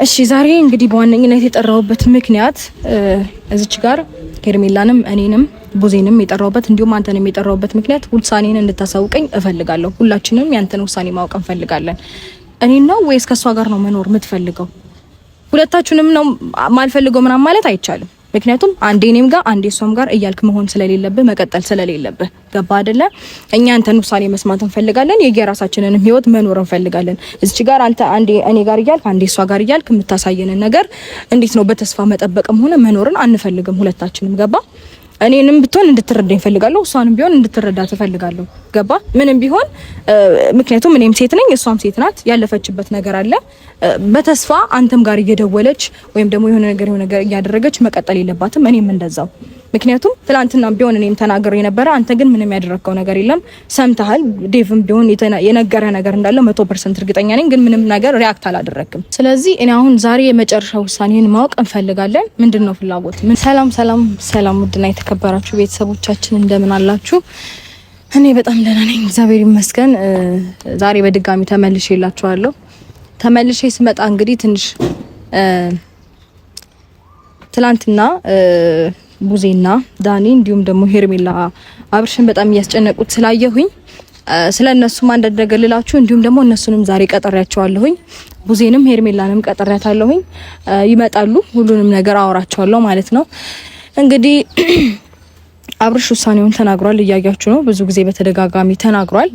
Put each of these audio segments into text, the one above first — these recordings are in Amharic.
እሺ ዛሬ እንግዲህ በዋነኝነት የጠራውበት ምክንያት እዚች ጋር ሄርሜላንም እኔንም ቡዜንም የጠራውበት እንዲሁም አንተንም የጠራውበት ምክንያት ውሳኔን እንድታሳውቀኝ እፈልጋለሁ። ሁላችንም ያንተን ውሳኔ ማወቅ እንፈልጋለን። እኔን ነው ወይስ ከሷ ጋር ነው መኖር የምትፈልገው? ሁለታችሁንም ነው ማልፈልገው ምናምን ማለት አይቻልም። ምክንያቱም አንዴ እኔም ጋር አንዴ እሷም ጋር እያልክ መሆን ስለሌለብህ መቀጠል ስለሌለብህ ገባ አይደለ? እኛ አንተን ውሳኔ መስማት እንፈልጋለን። የየራሳችንን ህይወት መኖር እንፈልጋለን። እዚች ጋር አንተ አንዴ እኔ ጋር እያልክ አንዴ እሷ ጋር እያልክ የምታሳየንን ነገር እንዴት ነው በተስፋ መጠበቅም ሆነ መኖርን አንፈልግም ሁለታችንም ገባ? እኔንም ብትሆን እንድትረዳኝ ፈልጋለሁ፣ እሷንም ቢሆን እንድትረዳ ትፈልጋለሁ ገባ? ምንም ቢሆን ምክንያቱም እኔም ሴት ነኝ እሷም ሴት ናት። ያለፈችበት ነገር አለ። በተስፋ አንተም ጋር እየደወለች ወይም ደግሞ የሆነ ነገር እያደረገች መቀጠል የለባትም። እኔም እንደዛው። ምክንያቱም ትላንትና ቢሆን እኔም ተናግሬ የነበረ አንተ ግን ምንም ያደረከው ነገር የለም። ሰምተሃል። ዴቭም ቢሆን የነገረ ነገር እንዳለ 100% እርግጠኛ ነኝ። ግን ምንም ነገር ሪአክት አላደረክም። ስለዚህ እኔ አሁን ዛሬ የመጨረሻ ውሳኔን ማወቅ እንፈልጋለን። ምንድነው ፍላጎት? ሰላም ውድና የተከበራችሁ ቤተሰቦቻችን እንደምን አላችሁ? እኔ በጣም ደህና ነኝ፣ እግዚአብሔር ይመስገን። ዛሬ በድጋሚ ተመልሼላችኋለሁ። ተመልሼ ስመጣ እንግዲህ ትንሽ ትላንትና ቡዜና ዳኒ እንዲሁም ደግሞ ሄርሜላ አብርሽን በጣም እያስጨነቁት ስላየሁኝ ስለነሱም አንዳንድ ነገር ልላችሁ እንዲሁም ደግሞ እነሱንም ዛሬ ቀጠሪያቸዋለሁኝ። ቡዜንም ሄርሜላንም ቀጠሪያታለሁኝ። ይመጣሉ፣ ሁሉንም ነገር አወራቸዋለሁ ማለት ነው። እንግዲህ አብርሽ ውሳኔውን ተናግሯል፣ እያያችሁ ነው። ብዙ ጊዜ በተደጋጋሚ ተናግሯል።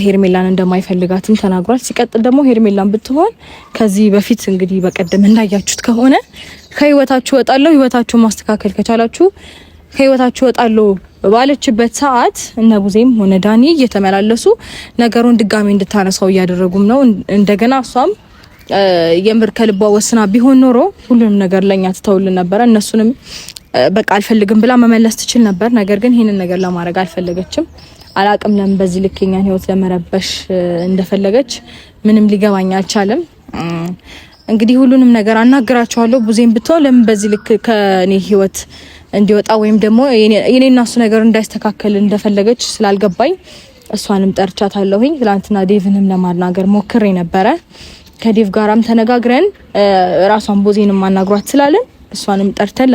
ሄርሜላን እንደማይፈልጋትም ተናግሯል። ሲቀጥል ደግሞ ሄርሜላን ብትሆን ከዚህ በፊት እንግዲህ በቀደም እንዳያችሁት ከሆነ ከህይወታችሁ ወጣለሁ፣ ህይወታችሁን ማስተካከል ከቻላችሁ ከህይወታችሁ ወጣለሁ ባለችበት ሰዓት እነ ቡዜም ሆነ ዳኒ እየተመላለሱ ነገሩን ድጋሚ እንድታነሳው እያደረጉም ነው። እንደገና እሷም የምር ከልቧ ወስና ቢሆን ኖሮ ሁሉንም ነገር ለኛ ትተውልን ነበር። እነሱንም በቃ አልፈልግም ብላ መመለስ ትችል ነበር። ነገር ግን ይሄንን ነገር ለማድረግ አልፈለገችም። አላቅም ለምን በዚህ ልክ የኛን ህይወት ለመረበሽ እንደፈለገች ምንም ሊገባኝ አልቻለም። እንግዲህ ሁሉንም ነገር አናግራቸዋለሁ። ቡዜን ብትሆን ለምን በዚህ ልክ ከኔ ህይወት እንዲወጣ ወይም ደግሞ የኔና እሱ ነገር እንዳይስተካከል እንደፈለገች ስላልገባኝ እሷንም ጠርቻታለሁኝ። ትላንትና ዴቭንም ለማናገር ሞክሬ ነበረ። ከዴቭ ጋራም ተነጋግረን ራሷን ቡዜንም ማናግሯት ስላለን እሷንም ጠርተን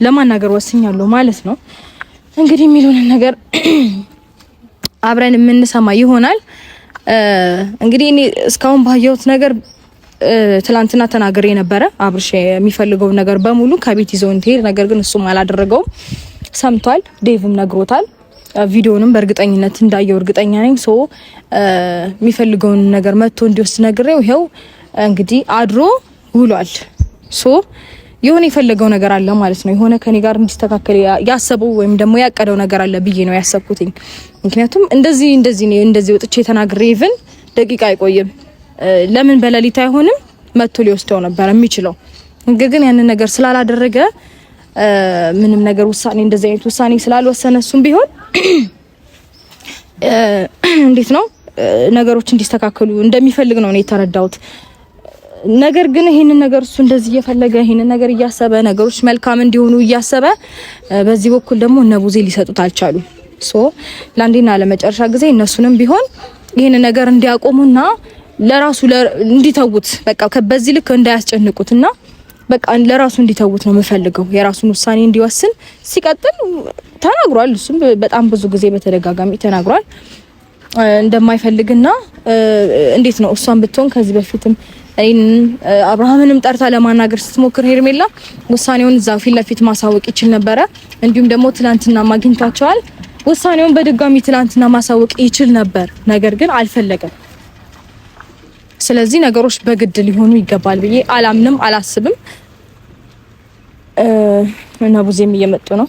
ለማናገር ወስኛለሁ ማለት ነው። እንግዲህ የሚሉን ነገር አብረን የምንሰማ ይሆናል። እንግዲህ እኔ እስካሁን ባየሁት ነገር ትላንትና ተናግሬ ነበረ። አብርሽ የሚፈልገው ነገር በሙሉ ከቤት ይዘው እንዲሄድ፣ ነገር ግን እሱም አላደረገውም። ሰምቷል፣ ዴቭም ነግሮታል። ቪዲዮንም በእርግጠኝነት እንዳየው እርግጠኛ ነኝ። ሶ የሚፈልገውን ነገር መጥቶ እንዲወስድ ነግሬው ይሄው እንግዲህ አድሮ ውሏል። ሶ የሆነ የፈለገው ነገር አለ ማለት ነው። የሆነ ከኔ ጋር እንዲስተካከል ያሰበው ወይም ደግሞ ያቀደው ነገር አለ ብዬ ነው ያሰብኩትኝ። ምክንያቱም እንደዚህ ወጥቼ ተናግሬ ኢቭን ደቂቃ አይቆይም። ለምን በሌሊት አይሆንም መጥቶ ሊወስደው ነበር የሚችለው። ግን ያንን ነገር ስላላደረገ ምንም ነገር ውሳኔ እንደዚህ አይነት ውሳኔ ስላልወሰነ እሱም ቢሆን እንዴት ነው ነገሮች እንዲስተካከሉ እንደሚፈልግ ነው የተረዳሁት። ነገር ግን ይሄንን ነገር እሱ እንደዚህ እየፈለገ ይሄንን ነገር እያሰበ ነገሮች መልካም እንዲሆኑ እያሰበ በዚህ በኩል ደግሞ እነ ቡዜ ሊሰጡት አልቻሉም። ሶ ለአንዴና ለመጨረሻ ጊዜ እነሱንም ቢሆን ይሄንን ነገር እንዲያቆሙና ለራሱ እንዲተውት በቃ በዚህ ልክ እንዳያስጨንቁትና በቃ ለራሱ እንዲተውት ነው የምፈልገው። የራሱን ውሳኔ እንዲወስን ሲቀጥል ተናግሯል። እሱም በጣም ብዙ ጊዜ በተደጋጋሚ ተናግሯል እንደማይፈልግና እንዴት ነው እሷን ብትሆን ከዚህ በፊትም አብርሃምንም ጠርታ ለማናገር ስትሞክር ሄርሜላ ውሳኔውን እዛው ፊት ለፊት ማሳወቅ ይችል ነበረ። እንዲሁም ደግሞ ትላንትና ማግኝቷቸዋል። ውሳኔውን በድጋሚ ትላንትና ማሳወቅ ይችል ነበር። ነገር ግን አልፈለገም። ስለዚህ ነገሮች በግድ ሊሆኑ ይገባል ብዬ አላምንም፣ አላስብም። እና ቡዜም እየመጡ ነው።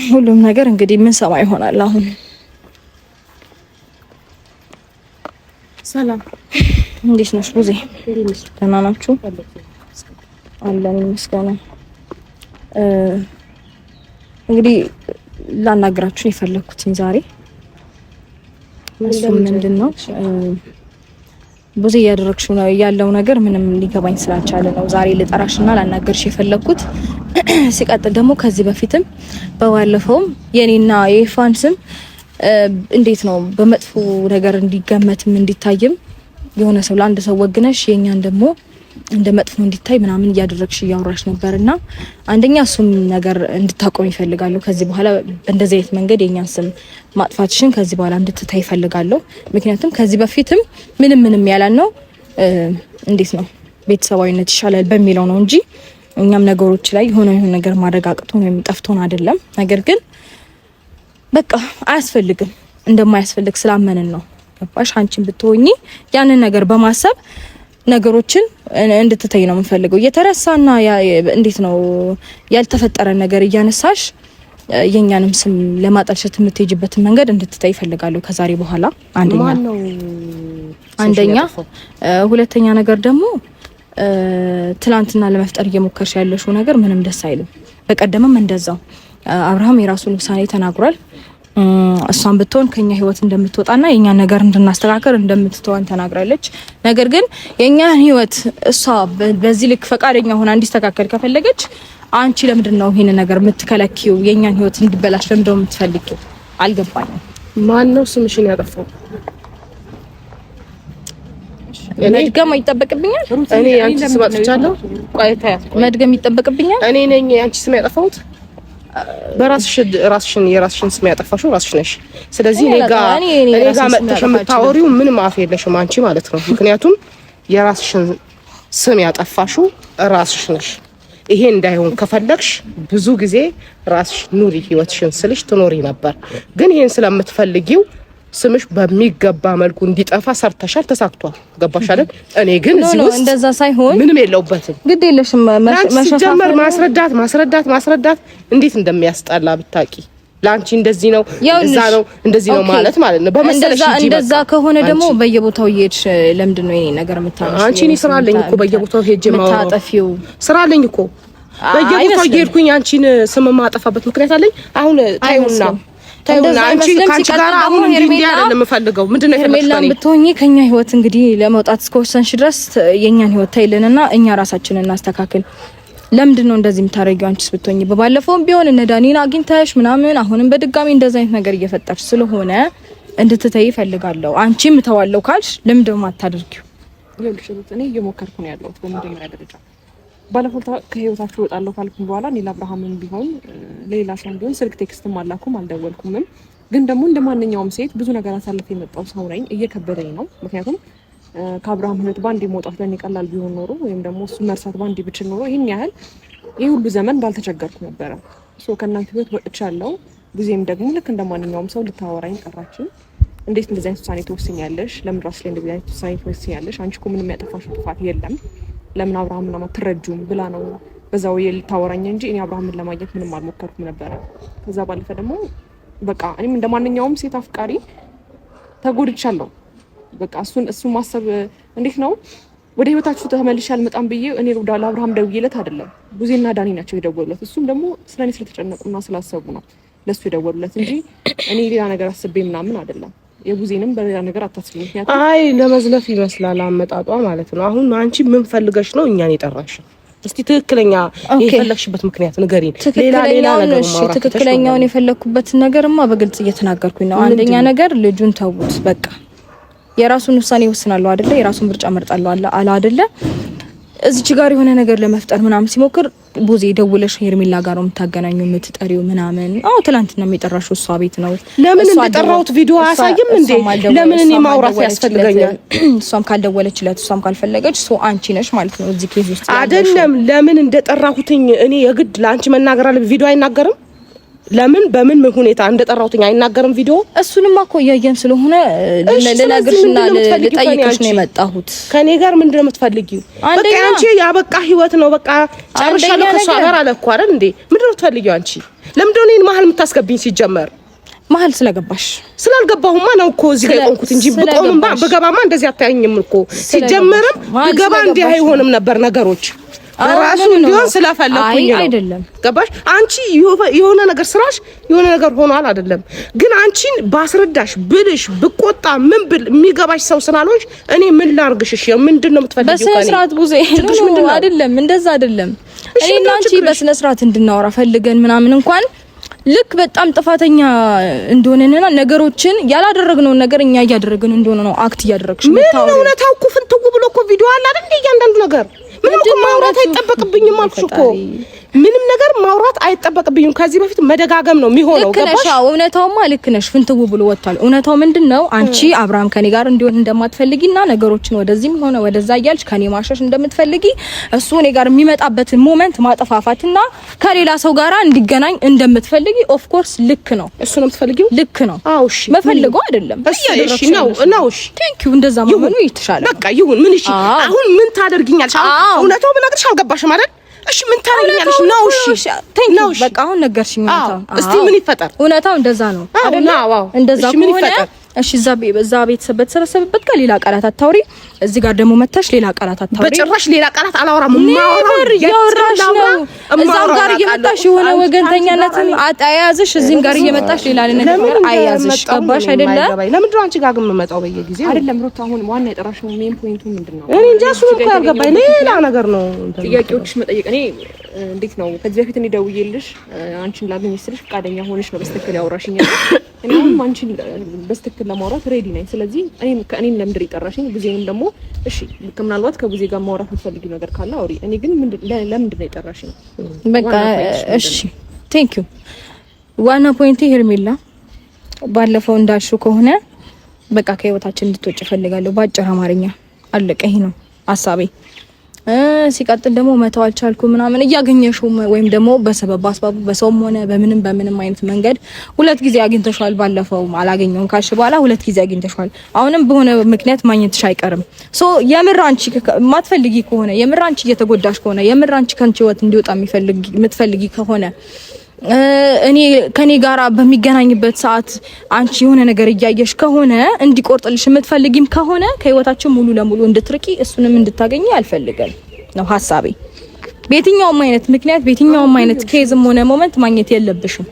ሁሉም ነገር እንግዲህ ምን ሰማ ይሆናል አሁን። ሰላም እንዴት ነሽ ቡዜ? ደህና ናችሁ? አለን ይመስገን። እንግዲህ ላናግራችሁ የፈለኩትኝ ዛሬ ምንድነው ቡዜ እያደረግሽው ነው ያለው ነገር ምንም ሊገባኝ ስላልቻለ ነው ዛሬ ልጠራሽና ላናገርሽ የፈለኩት። ሲቀጥል ደግሞ ከዚህ በፊትም በባለፈውም የኔና የኢፋን ስም እንዴት ነው በመጥፎ ነገር እንዲገመትም እንዲታይም የሆነ ሰው ለአንድ ሰው ወግነሽ የኛን ደግሞ እንደ መጥፎ እንዲታይ ምናምን እያደረግሽ እያወራሽ ነበርና አንደኛ እሱም ነገር እንድታቆም ይፈልጋሉ። ከዚህ በኋላ እንደዚህ አይነት መንገድ የኛን ስም ማጥፋትሽን ከዚህ በኋላ እንድትታይ ይፈልጋሉ። ምክንያቱም ከዚህ በፊትም ምንም ያላልነው እንዴት ነው ቤተሰባዊነት ይሻላል በሚለው ነው እንጂ እኛም ነገሮች ላይ የሆነ ነገር ማድረግ አቅቶን ወይም ጠፍቶን አይደለም። ነገር ግን በቃ አያስፈልግም እንደማያስፈልግ ስላመንን ነው። ገባሽ? አንቺን ብትሆኚ ያንን ነገር በማሰብ ነገሮችን እንድትተይ ነው የምፈልገው። የተረሳና እንዴት ነው ያልተፈጠረ ነገር እያነሳሽ የኛንም ስም ለማጠልሸት የምትሄጂበትን መንገድ እንድትተይ ይፈልጋሉ ከዛሬ በኋላ። አንደኛ ሁለተኛ ነገር ደግሞ ትላንትና ለመፍጠር እየሞከርሽ ያለሽው ነገር ምንም ደስ አይልም። በቀደምም እንደዛው አብርሃም የራሱን ውሳኔ ተናግሯል። እሷን ብትሆን ከኛ ህይወት እንደምትወጣና የኛ ነገር እንድናስተካከል እንደምትተወን ተናግራለች። ነገር ግን የኛ ህይወት እሷ በዚህ ልክ ፈቃደኛ ሆና እንዲስተካከል ከፈለገች አንቺ ለምንድን ነው ይሄን ነገር የምትከለኪው? የኛን ህይወት እንዲበላሽ ለምንድን ነው የምትፈልጊው? አልገባኝም። ማን ነው ስምሽን ያጠፋው? መድገም ይጠበቅብኛል? እኔ አንቺ ስም አጥፍቻለሁ? ቆይታ መድገም ይጠበቅብኛል? እኔ ነኝ አንቺ ስም ያጠፋሁት? የራስሽን ስም ያጠፋሽው ራስሽ ነሽ። ስለዚህ እኔ ጋር መጥተሽ የምታወሪው ምንም አፍ የለሽም አንቺ ማለት ነው። ምክንያቱም የራስሽን ስም ያጠፋሽው ራስሽ ነሽ። ይሄ እንዳይሆን ከፈለግሽ ብዙ ጊዜ ራስሽ ኑሪ ህይወትሽን ስልሽ ትኖሪ ነበር። ግን ይሄን ስለምትፈልጊው ስምሽ በሚገባ መልኩ እንዲጠፋ ሰርተሻል፣ ተሳክቷል። ገባሽ አይደል? እኔ ግን እዚህ ውስጥ እንደዛ ሳይሆን ምንም የለውበትም። ግድ የለሽም መሸፋፈን ማስረዳት እንዴት እንደሚያስጠላ ብታቂ። ላንቺ እንደዚህ ነው እንደዚህ ነው ማለት ነው። በመሰለሽ እንደዛ ከሆነ ደግሞ በየቦታው እየሄድሽ ለምንድን ነው የኔ ነገር የምታነሺው? አንቺ እኔ ስራ አለኝ እኮ በየቦታው ሄጄ የምታጠፊው ስራ አለኝ እኮ በየቦታው እየሄድኩኝ አንቺን ስም ማጠፋበት ምክንያት አለኝ። አሁን ታዩና አንቺ ካንቺ ጋር አሁን እንዲህ አይደለም የምፈልገው። ምንድነው ሄርሜላን ብትሆኚ ከኛ ህይወት እንግዲህ ለመውጣት እስከወሰንሽ ድረስ የኛን ህይወት ታይልንና እኛ ራሳችንን እናስተካክል። ለምንድን ነው እንደዚህ የምታረጊው? አንቺስ ብትሆኚ በባለፈውም ቢሆን እነ ዳኒን አግኝተሽ ምናምን አሁንም በድጋሚ እንደዛ አይነት ነገር እየፈጠርሽ ስለሆነ እንድትተይ ፈልጋለሁ። አንቺም ተዋለው ካልሽ ለምን ደግሞ አታደርጊው? እኔ እየሞከርኩ ነው ያለሁት በመጀመሪያ ደረጃ ባለፈው ከህይወታችሁ ወጣለሁ ካልኩኝ በኋላ እኔ ለአብርሃምም ቢሆን ለሌላ ሰው ቢሆን ስልክ ቴክስትም አላኩም አልደወልኩምም። ግን ደግሞ እንደማንኛውም ሴት ብዙ ነገር አሳልፌ የመጣው ሰው ነኝ። እየከበደኝ ነው። ምክንያቱም ከአብርሃም ህይወት ባንዴ መውጣት ለኔ ቀላል ቢሆን ኖሮ ወይም ደግሞ እሱ መርሳት ባንዴ ብችል ኖሮ ይሄን ያህል ይሄ ሁሉ ዘመን ባልተቸገርኩ ነበረ። ከእናንተ ህይወት ወጥቻለሁ። ጊዜም ደግሞ ልክ እንደማንኛውም ሰው ልታወራኝ ጠራችኝ። እንዴት እንደዚህ አይነት ውሳኔ ትወስኛለሽ? ለምን ራስሽ ላይ እንደዚህ አይነት ውሳኔ ትወስኛለሽ? አንቺ እኮ ምንም ያጠፋሽው ጥፋት የለም ለምን አብርሃምን ለማትረጁም ብላ ነው በዛው የልታወራኝ እንጂ እኔ አብርሃምን ለማግኘት ምንም አልሞከርኩም ነበር። ከዛ ባለፈ ደግሞ በቃ እኔም እንደማንኛውም ሴት አፍቃሪ ተጎድቻለሁ። በቃ እሱን ማሰብ እንዴት ነው ወደ ህይወታችሁ ተመልሼ አልመጣም ብዬ እኔ ለአብርሃም ደውዬለት አይደለም። ቡዜና ዳኒ ናቸው የደወሉለት። እሱም ደግሞ ስለኔ ስለተጨነቁና ስላሰቡ ነው ለሱ የደወሉለት እንጂ እኔ ሌላ ነገር አስቤ ምናምን አይደለም። የቡዜንም በሌላ ነገር አታስቢ። ምክንያቱም አይ ለመዝለፍ ይመስላል አመጣጧ ማለት ነው። አሁን አንቺ ምን ፈልገሽ ነው እኛን የጠራሽ? እስቲ ትክክለኛ የፈለግሽበት ምክንያት ንገሪኝ። ሌላ ነገር ማውራት ትክክለኛውን የፈለኩበት ነገርማ በግልጽ እየተናገርኩኝ ነው። አንደኛ ነገር ልጁን ተውት በቃ። የራሱን ውሳኔ ይወስናል አይደለ? የራሱን ምርጫ መርጣለሁ አለ አይደለ? እዚች ጋር የሆነ ነገር ለመፍጠር ምናምን ሲሞክር ቡዜ ደውለሽ ሄርሜላ ጋር ነው የምታገናኙ የምትጠሪው ምናምን። አዎ ትላንትና የሚጠራሽ እሷ ቤት ነው። ለምን እንደጠራሁት ቪዲዮ አሳይም እንዴ? ለምን እኔ ማውራት ያስፈልገኛል? እሷም ካልደወለችለት እሷም ካልፈለገች ሶ አንቺ ነሽ ማለት ነው እዚህ ኬዝ ውስጥ አይደለም። ለምን እንደጠራሁትኝ እኔ የግድ ለአንቺ መናገር አለ? ቪዲዮ አይናገርም? ለምን በምን ሁኔታ እንደጠራሁትኝ አይናገርም ቪዲዮ? እሱንማ እኮ እያየን ስለሆነ ለነገርሽና ልጠይቅሽ ነው የመጣሁት። ከኔ ጋር ምንድነው የምትፈልጊው? በቃ አንቺ ያበቃ ህይወት ነው በቃ ጨርሻለሁ ከሷ ጋር አለ እኮ አይደል እንዴ? ምንድነው የምትፈልጊው አንቺ? ለምንድነው እኔን መሀል የምታስገብኝ? ሲጀመር መሀል ስለገባሽ ስላልገባሁማ ነው እኮ እዚህ ጋር ቆንኩት እንጂ ብቆምማ በገባማ እንደዚህ አታየኝም እኮ። ሲጀመርም በገባ እንዲህ አይሆንም ነበር ነገሮች ራሱ እንዲሆን ስለፈለኩኝ ነው። አይደለም ገባሽ? አንቺ የሆነ ነገር ስራሽ የሆነ ነገር ሆኗል አይደለም። ግን አንቺን ባስረዳሽ ብልሽ ብቆጣ ምን ብል የሚገባሽ ሰው ስላልሆንሽ እኔ ምን ላርግሽ? እሺ ምንድነው የምትፈልጊው? በስነ ስርዓት ቡዜ አይደለም እንደዛ አይደለም። እኔና አንቺ በስነ ስርዓት እንድናወራ ፈልገን ምናምን እንኳን ልክ በጣም ጥፋተኛ እንደሆነና ነገሮችን ያላደረግነው ነገር እኛ እያደረግን እንደሆነ ነው አክት እያደረግሽ መታወቅ ነው። እውነታው እኮ ፍንትው ብሎ እኮ ቪዲዮ አለ አይደል? እያንዳንዱ ነገር ምንም እኮ ማውራት አይጠበቅብኝም አልኩሽ እኮ ምንም ነገር ማውራት አይጠበቅብኝም። ከዚህ በፊት መደጋገም ነው የሚሆነው። ገባሽ? እውነታውማ ልክ ነሽ። ፍንትው ብሎ ወጥቷል። እውነታው ምንድነው? አንቺ አብርሃም ከኔ ጋር እንዲሆን እንደማትፈልጊና ነገሮችን ወደዚህም ሆነ ወደዛ እያልሽ ከኔ ማሸሽ እንደምትፈልጊ እሱ እኔ ጋር የሚመጣበትን ሞመንት ማጠፋፋትና ከሌላ ሰው ጋር እንዲገናኝ እንደምትፈልጊ ኦፍ ኮርስ ልክ ነው። እሱ ነው የምትፈልጊው? ልክ ነው። አዎ እሺ። መፈልገው አይደለም። እሺ ነው እሺ። ቴንክ ዩ። እንደዛ መሆኑ ይተሻለ። በቃ ይሁን። ምን እሺ። አሁን ምን ታደርጊኛለሽ? እውነታው ብነግርሽ አልገባሽም አይደል? እሺ ምን ታደርጊኛለሽ? ነው እሺ ነው በቃ አሁን ነገርሽኝ። እውነታው እስቲ ምን ይፈጠር? እውነታው እንደዛ ነው አይደል? እንደዛ ከሆነ እሺ እዛ ቤተሰብ በተሰበሰበበት ጋር ሌላ ቃላት አታውሪ። እዚህ ጋር ደግሞ መታሽ ሌላ ቃላት አታውሪ። በጭራሽ ሌላ ቃላት አላወራም። ማውራው ያወራሽ ነው። እዛም ጋር እየመጣሽ የሆነ ወገንተኛነትን አያያዝሽ፣ እዚህም ጋር እየመጣሽ ሌላ ነገር አያያዝሽ። ገባሽ አይደለ? ለምንድን ነው አንቺ ጋር ግን የምመጣው በየጊዜው? አይደለም ሩት፣ አሁን ዋና የጠራሽው ሜን ፖይንቱ ምንድነው? እኔ እንጃ እሱ እኮ ያልገባኝ ሌላ ነገር ነው። ጥያቄዎችሽ መጠየቅ እኔ እንዴት ነው ከዚህ በፊት እኔ ደውዬልሽ አንቺን ላገኝሽ ስልሽ ፈቃደኛ ሆነሽ ነው በስተክል ያወራሽኝ። እኔም አንቺን በስተክል ለማውራት ሬዲ ነኝ። ስለዚህ እኔን ለምንድን የጠራሽኝ? ጊዜንም ደግሞ እሺ ምናልባት ከጊዜ ጋር ማውራት የምትፈልጊው ነገር ካለ አውሪ። እኔ ግን ለምንድን ነው የጠራሽኝ? በቃ እሺ ቴንክ ዩ። ዋና ፖይንት ሄርሜላ ባለፈው እንዳልሽው ከሆነ በቃ ከህይወታችን እንድትወጪ እፈልጋለሁ። በአጭር አማርኛ አለቀ። ይሄ ነው ሐሳቤ። ሲቀጥል ደግሞ መተው አልቻልኩም ምናምን እያገኘሽው ወይም ደግሞ በሰበብ አስባቡ በሰውም ሆነ በምንም አይነት መንገድ ሁለት ጊዜ አግኝተሻል። ባለፈው አላገኘውም ካልሽ በኋላ ሁለት ጊዜ አግኝተሻል። አሁንም በሆነ ምክንያት ማግኘትሽ አይቀርም። ሶ የምር አንቺ ማትፈልጊ ከሆነ የምር አንቺ እየተጎዳሽ ከሆነ የምር አንቺ ከአንቺ ህይወት እንዲወጣ የምትፈልጊ ከሆነ እኔ ከኔ ጋራ በሚገናኝበት ሰዓት አንቺ የሆነ ነገር እያየሽ ከሆነ እንዲቆርጥልሽ የምትፈልጊም ከሆነ ከህይወታችን ሙሉ ለሙሉ እንድትርቂ እሱንም እንድታገኚ አልፈልግም ነው ሐሳቤ። በየትኛውም አይነት ምክንያት በየትኛውም አይነት ኬዝም ሆነ ሞመንት ማግኘት የለብሽም።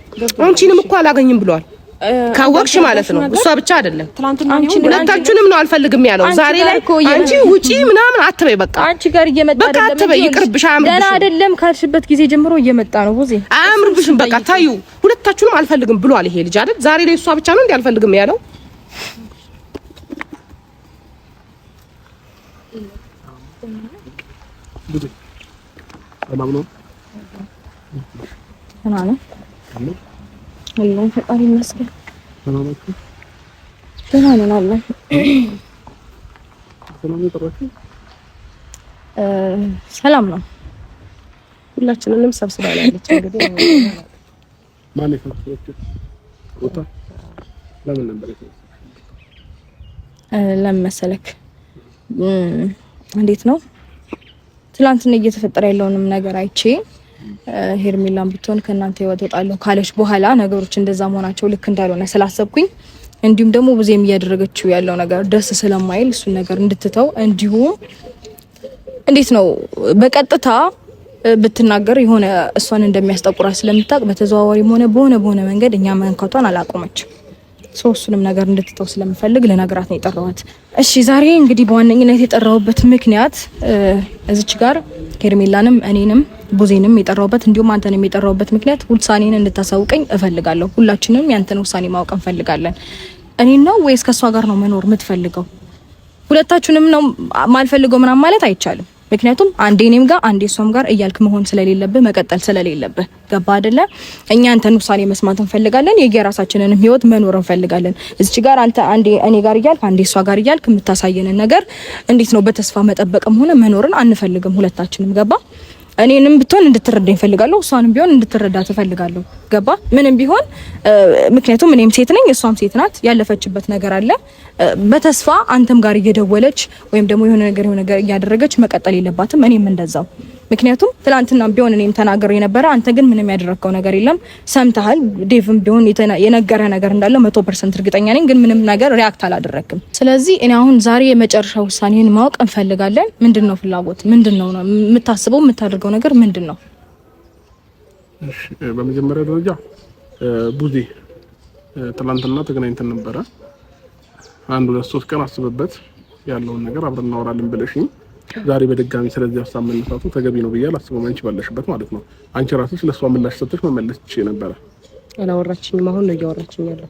አንቺንም እኮ አላገኝም ብሏል። ካወቅሽ ማለት ነው። እሷ ብቻ አይደለም ሁለታችሁንም ነው አልፈልግም ያለው። ዛሬ ላይ አንቺ ውጪ ምናምን አትበይ። በቃ አንቺ ጋር እየመጣ አይደለም። በቃ አትበይ፣ ይቅርብሽ። ገና አይደለም ካልሽበት ጊዜ ጀምሮ እየመጣ ነው። ቡዜ አያምርብሽም። በቃ ታዩ። ሁለታችሁንም አልፈልግም ብሏል ይሄ ልጅ አይደል? ዛሬ ላይ እሷ ብቻ ነው እንዴ አልፈልግም ያለው? ቡዜ ሰላም ነው? አላህ ፈጣሪ ይመስገን። ሰላም ነው። ደህና ነን አላህ። ሰላም ነው። ሁላችንንም ሰብስባለች። እንግዲህ ማን ይፈጥራችሁ ወጣ ለምን ነበር ለምን መሰለክ እንዴት ነው ትላንትና እየተፈጠረ ያለውንም ነገር አይቼ ሄርሜላን ብትሆን ከእናንተ ህይወት ወጣለሁ ካለሽ በኋላ ነገሮች እንደዛ መሆናቸው ልክ እንዳልሆነ ስላሰብኩኝ እንዲሁም ደግሞ ብዙም እያደረገችው ያለው ነገር ደስ ስለማይል እሱን ነገር እንድትተው እንዲሁም እንዴት ነው በቀጥታ ብትናገር የሆነ እሷን እንደሚያስጠቁራት ስለምታውቅ በተዘዋዋሪም ሆነ በሆነ መንገድ እኛ መንካቷን አላቆመችም። ሶስቱንም ነገር እንድትተው ስለምፈልግ ለነገራት ነው የጠራኋት። እሺ ዛሬ እንግዲህ በዋነኝነት የጠራሁበት ምክንያት እዚች ጋር ሄርሜላንም እኔንም ቡዜንም የጠራሁበት እንዲሁም አንተንም የጠራሁበት ምክንያት ውሳኔን እንድታሳውቀኝ እፈልጋለሁ። ሁላችንም ያንተን ውሳኔ ማወቅ እንፈልጋለን። እኔ ነው ወይስ ከሷ ጋር ነው መኖር የምትፈልገው? ሁለታችሁንም ነው ማልፈልገው ምናምን ማለት አይቻልም። ምክንያቱም አንዴ እኔም ጋር አንዴ እሷም ጋር እያልክ መሆን ስለሌለብህ መቀጠል ስለሌለብህ ገባ አይደለ? እኛ አንተን ውሳኔ መስማት እንፈልጋለን። የየራሳችንንም ህይወት መኖር እንፈልጋለን። እዚች ጋር አንተ አንዴ እኔ ጋር እያልክ አንዴ እሷ ጋር እያልክ የምታሳየንን ነገር እንዴት ነው በተስፋ መጠበቅም ሆነ መኖርን አንፈልግም ሁለታችንም ገባ? እኔንም ብትሆን እንድትረዳኝ ፈልጋለሁ፣ እሷንም ቢሆን እንድትረዳ ትፈልጋለሁ ገባ? ምንም ቢሆን ምክንያቱም እኔም ሴት ነኝ እሷም ሴት ናት። ያለፈችበት ነገር አለ። በተስፋ አንተም ጋር እየደወለች ወይም ደግሞ የሆነ ነገር እያደረገች መቀጠል የለባትም። እኔም እንደዛው። ምክንያቱም ትላንትና ቢሆን እኔም ተናገር የነበረ አንተ ግን ምንም ያደረከው ነገር የለም። ሰምተሃል። ዴቭም ቢሆን የነገረ ነገር እንዳለ 100% እርግጠኛ ነኝ። ግን ምንም ነገር ሪአክት አላደረክም። ስለዚህ እኔ አሁን ዛሬ የመጨረሻ ውሳኔን ማወቅ እንፈልጋለን። ምንድነው ፍላጎት? ምንድነው የምታስበው? የምታደርገው ነገር ምንድነው? እሺ በመጀመሪያ ደረጃ ቡዜ ትላንትና ተገናኝተን ነበረ። 1-2-3 ቀን አስበበት ያለውን ነገር አብረን እናወራለን ብለሽኝ ዛሬ በድጋሚ ስለዚህ ሀሳብ መነሳቱ ተገቢ ነው ብዬ አላስብም። አንቺ ባለሽበት ማለት ነው። አንቺ ራስሽ ለሷ ምላሽ ሰጥተሽ መመለስ ትችይ ነበረ። አላወራችኝም። አሁን ነው እያወራችኝ ያለው።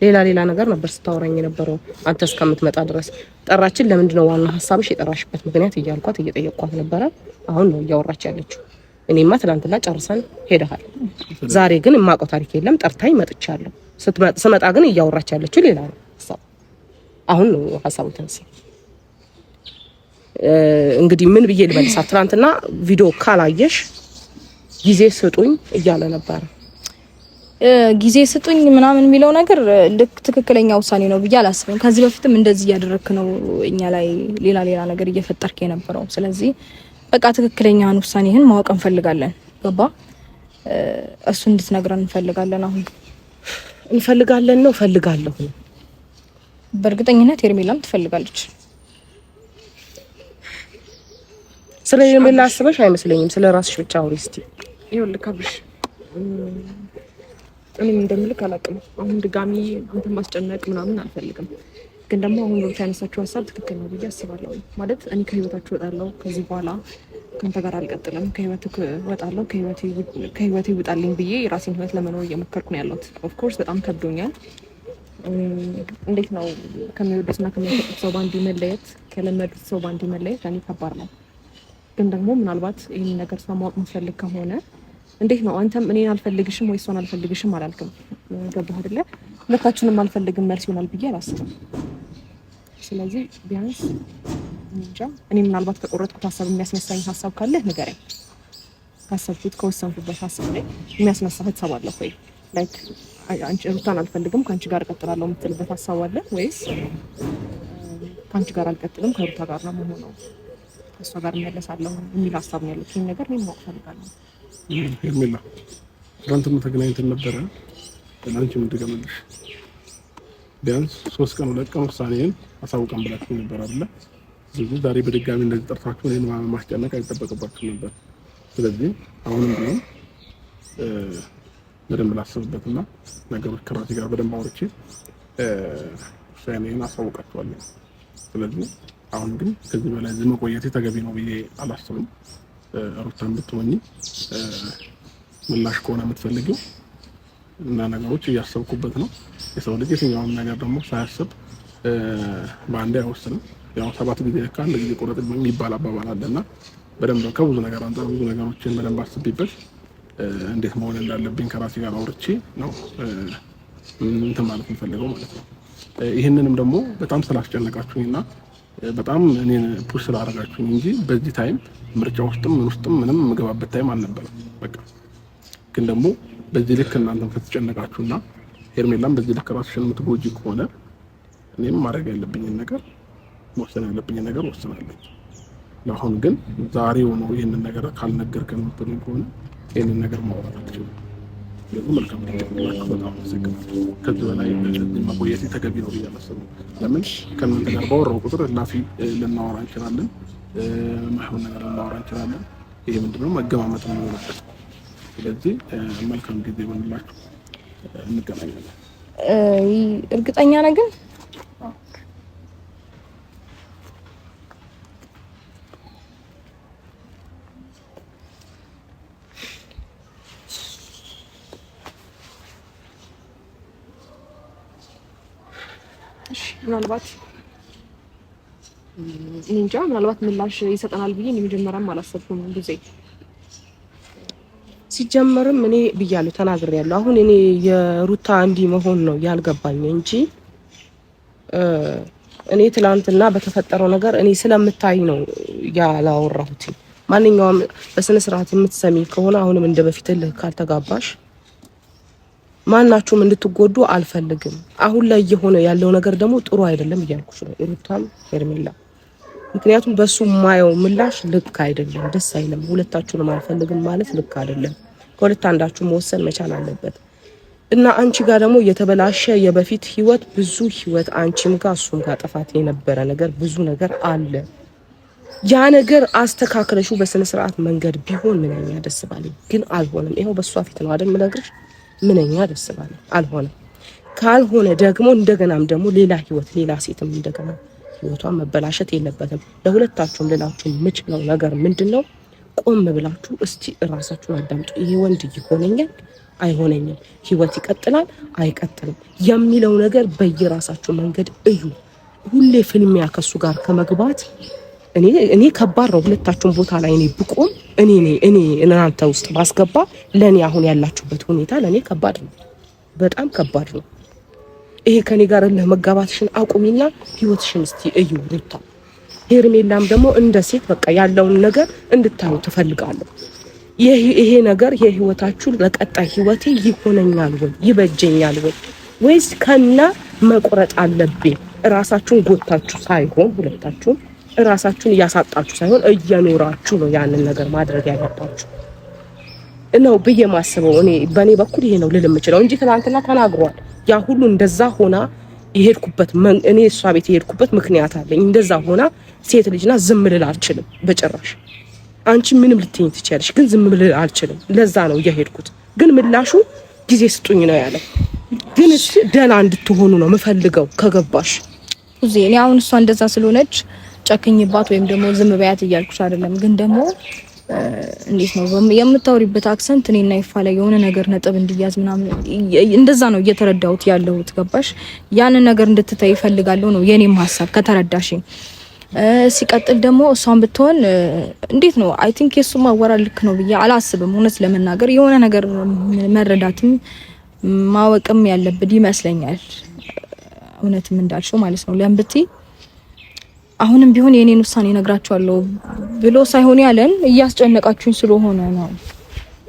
ሌላ ነገር ነበር ስታወራኝ የነበረው አንተ እስከምትመጣ ድረስ። ጠራችን። ለምንድን ነው ዋና ሀሳብሽ የጠራሽበት ምክንያት እያልኳት እየጠየቅኳት ነበረ። አሁን ነው እያወራች ያለችው። እኔማ ትናንትና ጨርሰን ሄደሃል። ዛሬ ግን የማውቀው ታሪክ የለም። ጠርታኝ መጥቻለሁ። ስመጣ ግን እያወራች ያለችው ሌላ ነው ሀሳብ። አሁን ነው ሀሳቡ ተነሳ። እንግዲህ ምን ብዬ ልመልሳት? ትናንትና ቪዲዮ ካላየሽ ጊዜ ስጡኝ እያለ ነበር። ጊዜ ስጡኝ ምናምን የሚለው ነገር ልክ ትክክለኛ ውሳኔ ነው ብዬ አላስብም። ከዚህ በፊትም እንደዚህ እያደረክ ነው እኛ ላይ ሌላ ነገር እየፈጠርክ የነበረው። ስለዚህ በቃ ትክክለኛውን ውሳኔህን ማወቅ እንፈልጋለን። ገባ? እሱ እንድትነግረን እንፈልጋለን። አሁን እንፈልጋለን ነው ፈልጋለሁ። በእርግጠኝነት ሄርሜላም ትፈልጋለች። ስለ ሄርሜላ አስበሽ አይመስለኝም። ስለ ራስሽ ብቻ አውሪ እስቲ። ይኸውልህ ካብሽ እኔም እንደምልክ አላውቅም። አሁን ድጋሚ አንተ ማስጨነቅ ምናምን አልፈልግም። ግን ደግሞ አሁን ነው ያነሳችው ሀሳብ ትክክል ነው ብዬ አስባለሁ። ማለት እኔ ከህይወታችሁ እወጣለሁ፣ ከዚህ በኋላ ከአንተ ጋር አልቀጥልም፣ ከህይወትህ እወጣለሁ፣ ከህይወቴ ውጣልኝ ብዬ የራሴን ህይወት ለመኖር እየሞከርኩ ነው ያለሁት። ኦፍኮርስ በጣም ከብዶኛል። እንዴት ነው ከሚወዱትና ከሚያፈቅሩት ሰው ባንዲ መለየት፣ ከለመዱት ሰው ባንዲ መለየት ለእኔ ከባድ ነው። ግን ደግሞ ምናልባት ይህን ነገር ማወቅ የምትፈልግ ከሆነ እንዴት ነው አንተም እኔን አልፈልግሽም ወይ እሷን አልፈልግሽም አላልክም። ገባህ አይደለ? ሁለታችንም አልፈልግም መልስ ይሆናል ብዬ አላስብም። ስለዚህ ቢያንስ እንጃ እኔ ምናልባት ከቆረጥኩት ሀሳብ የሚያስነሳኝ ሀሳብ ካለ ንገረኝ። ካሰብኩት ከወሰንኩበት ሀሳብ ላይ የሚያስነሳ ሀሳብ አለ ወይ? ላይክ አንቺ ሩታን አልፈልግም ከአንቺ ጋር እቀጥላለሁ የምትልበት ሀሳብ አለ ወይስ ከአንቺ ጋር አልቀጥልም ከሩታ ጋር ነው የምሆነው ከእሷ ጋር እመለሳለሁ የሚል ሀሳብ ነው ያለው? ይህን ነገር እኔ ማወቅ ፈልጋለሁ። ሄርሜላ ትናንትና ተገናኝተን ነበረ። ለአንቺ ምን ትገመልሽ? ቢያንስ 3 ቀን 2 ቀን ውሳኔን አሳውቀን ብላችሁ ነበር አይደለ? ስለዚህ ዛሬ በድጋሚ እንደዚህ ጠርታችሁ እኔን ማስጨነቅ አይጠበቅባችሁም ነበር። ስለዚህ አሁንም ቢሆን በደንብ ላስብበትና ነገሮች ከራሴ ጋር በደንብ አውርቼ ውሳኔን አሳውቃችኋለሁ። ስለዚህ አሁን ግን ከዚህ በላይ ዝም መቆየቴ ተገቢ ነው ብዬ አላስብም። ሩታን ብትሆኚ ምላሽ ከሆነ የምትፈልጊው እና ነገሮች እያሰብኩበት ነው። የሰው ልጅ የትኛውም ነገር ደግሞ ሳያስብ በአንዴ አይወስንም። ያው 7 ጊዜ ለካ አንድ ጊዜ ቁረጥ የሚባል አባባል አለና በደንብ ከብዙ ነገር አንፃር ብዙ ነገሮችን በደንብ አስቤበት እንዴት መሆን እንዳለብኝ ከራሴ ጋር አውርቼ ነው እንትን ማለት የምፈልገው ማለት ነው። ይህንንም ደግሞ በጣም ስላስጨነቃችሁኝና በጣም እኔን ፑሽ ስላደረጋችሁኝ እንጂ በዚህ ታይም ምርጫ ውስጥም ምን ውስጥም ምንም የምገባበት ታይም አልነበረም። በቃ ግን ደግሞ በዚህ ልክ እናንተም ከተጨነቃችሁና ሄርሜላም በዚህ ልክ ራስሽን የምትጎጂ ከሆነ እኔም ማድረግ ያለብኝን ነገር መወሰን ያለብኝን ነገር ወስናለሁ። ለአሁን ግን ዛሬው ነው ይህንን ነገር ካልነገርከን የምትሉኝ ከሆነ ይህንን ነገር ማውራት አትችሉም። ለምን መልካም ነው። በጣም አመሰግናለሁ። ከዚህ በላይ መቆየት ተገቢ ነው ብዬ አላስብም። ለምን ከእናንተ ጋር ባወራው ቁጥር ላፊ ልናወራ እንችላለን፣ ማይሆን ነገር ልናወራ እንችላለን። ይሄ ምንድነው መገማመጥ ነው የሚሆንበት። ስለዚህ መልካም ጊዜ ይሆንላችሁ፣ እንገናኛለን። እርግጠኛ ነህ ግን? ምናልባት እንጃ ምናልባት ምላሽ ይሰጠናል ብዬ መጀመሪያም አላሰብኩም። ጊዜ ሲጀመርም እኔ ብያለሁ ተናግሬያለሁ። አሁን እኔ የሩታ እንዲህ መሆን ነው ያልገባኝ እንጂ እኔ ትላንትና በተፈጠረው ነገር እኔ ስለምታይ ነው ያላወራሁት። ማንኛውም በስነ ስርዓት የምትሰሚ ከሆነ አሁንም እንደበፊት ካልተጋባሽ ማናችሁም እንድትጎዱ አልፈልግም። አሁን ላይ የሆነ ያለው ነገር ደግሞ ጥሩ አይደለም እያልኩሽ ነው ሩታም ሄርሜላ። ምክንያቱም በሱ ማየው ምላሽ ልክ አይደለም፣ ደስ አይልም። ሁለታችሁንም አልፈልግም ማለት ልክ አይደለም። ከሁለት አንዳችሁ መወሰን መቻል አለበት። እና አንቺ ጋር ደግሞ የተበላሸ የበፊት ህይወት ብዙ ህይወት አንቺም ጋር እሱም ጋር ጥፋት የነበረ ነገር ብዙ ነገር አለ። ያ ነገር አስተካክለሽው በስነ ስርዓት መንገድ ቢሆን ምንኛ ደስ ባለኝ። ግን አልሆነም። ይሄው በሷ ፊት ነው አይደል የምነግርሽ። ምንኛ ደስ ባለኝ አልሆነም። ካልሆነ ደግሞ እንደገናም ደግሞ ሌላ ህይወት ሌላ ሴትም እንደገና ህይወቷን መበላሸት የለበትም። ለሁለታችሁም ልላችሁ የምችለው ነገር ምንድነው? ቆም ብላችሁ እስቲ እራሳችሁን አዳምጡ። ይሄ ወንድ ይሆነኛል አይሆነኝም፣ ህይወት ይቀጥላል አይቀጥልም የሚለው ነገር በየራሳችሁ መንገድ እዩ። ሁሌ ፍልሚያ ከሱ ጋር ከመግባት እኔ ከባድ ነው። ሁለታችሁም ቦታ ላይ እኔ ብቆም እኔ እናንተ ውስጥ ባስገባ ለኔ አሁን ያላችሁበት ሁኔታ ለኔ ከባድ ነው፣ በጣም ከባድ ነው። ይሄ ከኔ ጋር ለመጋባትሽን አቁሚና ህይወትሽን እስቲ እዩ ሩታ። ሄርሜላም ደግሞ እንደ ሴት በቃ ያለውን ነገር እንድታዩ ትፈልጋለሁ። ይሄ ነገር የህይወታችሁ ለቀጣይ ህይወቴ ይሆነኛል ወይ ይበጀኛል ወይ ወይስ ከና መቁረጥ አለብኝ? ራሳችሁን ጎታችሁ ሳይሆን ሁለታችሁም ራሳችሁን እያሳጣችሁ ሳይሆን እየኖራችሁ ነው ያንን ነገር ማድረግ ያለባችሁ ነው ብዬ ማስበው። እኔ በኔ በኩል ይሄ ነው ልል የምችለው እንጂ ትናንትና ተናግሯል። ያ ሁሉ እንደዛ ሆና የሄድኩበት እኔ እሷ ቤት የሄድኩበት ምክንያት አለኝ። እንደዛ ሆና ሴት ልጅና ዝም ልል አልችልም በጭራሽ። አንቺ ምንም ልትይኝ ትችያለሽ፣ ግን ዝም ልል አልችልም። ለዛ ነው የሄድኩት። ግን ምላሹ ጊዜ ስጡኝ ነው ያለው። ግን እሺ ደህና እንድትሆኑ ነው የምፈልገው ከገባሽ። እኔ አሁን እሷ እንደዛ ስለሆነች ጨክኝባት ወይም ደግሞ ዝም በያት እያልኩሽ አይደለም። ግን ደግሞ እንዴት ነው የምታወሪበት አክሰንት እኔና ይፋ ላይ የሆነ ነገር ነጥብ እንዲያዝ ምናምን እንደዛ ነው እየተረዳሁት ያለሁት ገባሽ? ያንን ነገር እንድትታይ ይፈልጋለሁ ነው የኔም ሀሳብ ከተረዳሽኝ። ሲቀጥል ደግሞ እሷን ብትሆን እንዴት ነው አይ ቲንክ የሱ ማወራ ልክ ነው ብዬ አላስብም። እውነት ለመናገር የሆነ ነገር መረዳትም ማወቅም ያለብን ይመስለኛል። እውነትም እንዳልሽው ማለት ነው። ለምብቲ አሁንም ቢሆን የኔን ውሳኔ ነግራችኋለሁ ብሎ ሳይሆን ያለን እያስጨነቃችሁኝ ስለሆነ ነው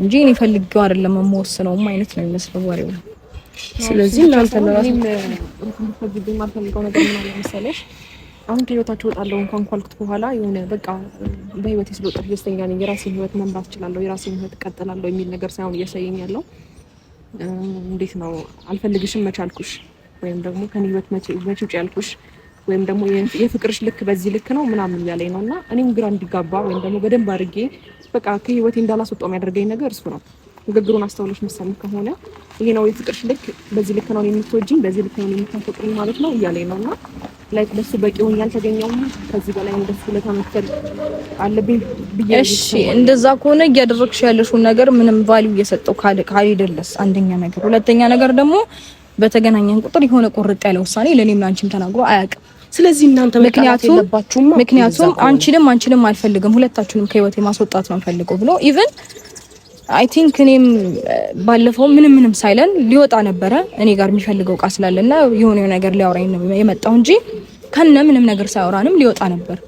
እንጂ እኔ ፈልጌው አይደለም የምወስነው አይነት ነው የሚመስለው ወሬው። ስለዚህ እናንተ ለራስህ ማልፈልገው ነገር ምን አለ መሰለሽ፣ አሁን ከህይወታችሁ ወጣለሁ እንኳን ካልኩት በኋላ የሆነ በቃ በህይወቴ ስለወጣሁ ደስተኛ ነኝ፣ የራሴን ህይወት መምራት እችላለሁ፣ የራሴን ህይወት እቀጥላለሁ የሚል ነገር ሳይሆን እያሳየኝ ያለው እንዴት ነው አልፈልግሽም መቻልኩሽ ወይም ደግሞ ከኔ ህይወት መቼ ውጪ ያልኩሽ ወይም ደግሞ የፍቅርሽ ልክ በዚህ ልክ ነው ምናምን ያለኝ ነውና እኔም ግራ እንዲጋባ ወይም ደግሞ በደንብ አድርጌ በቃ ከህይወቴ እንዳላስወጣው የሚያደርገኝ ነገር እሱ ነው። ንግግሩን አስተውለሽ መሰለኝ ከሆነ ይሄ ነው የፍቅርሽ ልክ በዚህ ልክ ነው የምትወጂኝ በዚህ ልክ ነው የምታፈቅሪኝ ማለት ነው እያለኝ ነውና ላይክ ለሱ በቂ ሆኜ አልተገኘሁም። ከዚህ በላይ እንደሱ ለተመከል አለብኝ ብዬ እሺ፣ እንደዛ ከሆነ እያደረግሽ ያለሽው ነገር ምንም ቫልዩ እየሰጠው ካልይደለስ አንደኛ ነገር፣ ሁለተኛ ነገር ደግሞ በተገናኘን ቁጥር የሆነ ቁርጥ ያለ ውሳኔ ለኔም ላንቺም ተናግሮ አያውቅም። ስለዚህ እናንተ መቀናት የለባችሁም። ምክንያቱም አንቺንም አልፈልግም ሁለታችሁንም ከህይወቴ ማስወጣት ነው ፈልገው ብሎ ኢቭን አይ ቲንክ እኔም ባለፈው ምንም ሳይለን ሊወጣ ነበረ እኔ ጋር የሚፈልገው ቃ ስላለና የሆነ ነገር ሊያወራኝ ነው የመጣው እንጂ ከነ ምንም ነገር ሳይወራንም ሊወጣ ነበር።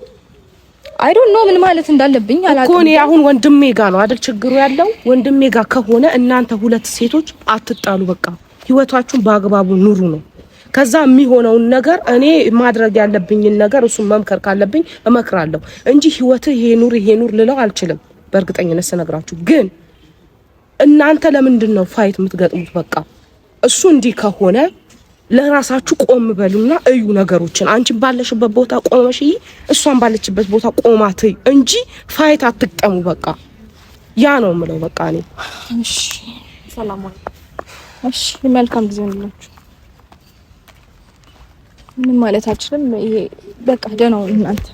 አይ ዶንት ኖ ምን ማለት እንዳለብኝ አላውቅም። ኮኔ አሁን ወንድሜ ጋር ነው አይደል ችግሩ ያለው? ወንድሜ ጋር ከሆነ እናንተ ሁለት ሴቶች አትጣሉ፣ በቃ ህይወታችሁን በአግባቡ ኑሩ ነው። ከዛ የሚሆነውን ነገር እኔ ማድረግ ያለብኝን ነገር እሱን መምከር ካለብኝ እመክራለሁ እንጂ ህይወትህ ይሄ ኑር ልለው አልችልም። በእርግጠኝነት ስነግራችሁ ግን እናንተ ለምንድን ነው ፋይት የምትገጥሙት? በቃ እሱ እንዲህ ከሆነ ለራሳችሁ ቆም በሉና እዩ ነገሮችን። አንቺ ባለሽበት ቦታ ቆመሽ እሷን ባለችበት ቦታ ቆማት እንጂ ፋይት አትግጠሙ። በቃ ያ ነው የምለው። በቃ እኔ እሺ፣ ሰላም ወይ እሺ፣ መልካም ጊዜ ነው። ምን ማለታችንም ይሄ በቃ ደህና ነው እናንተ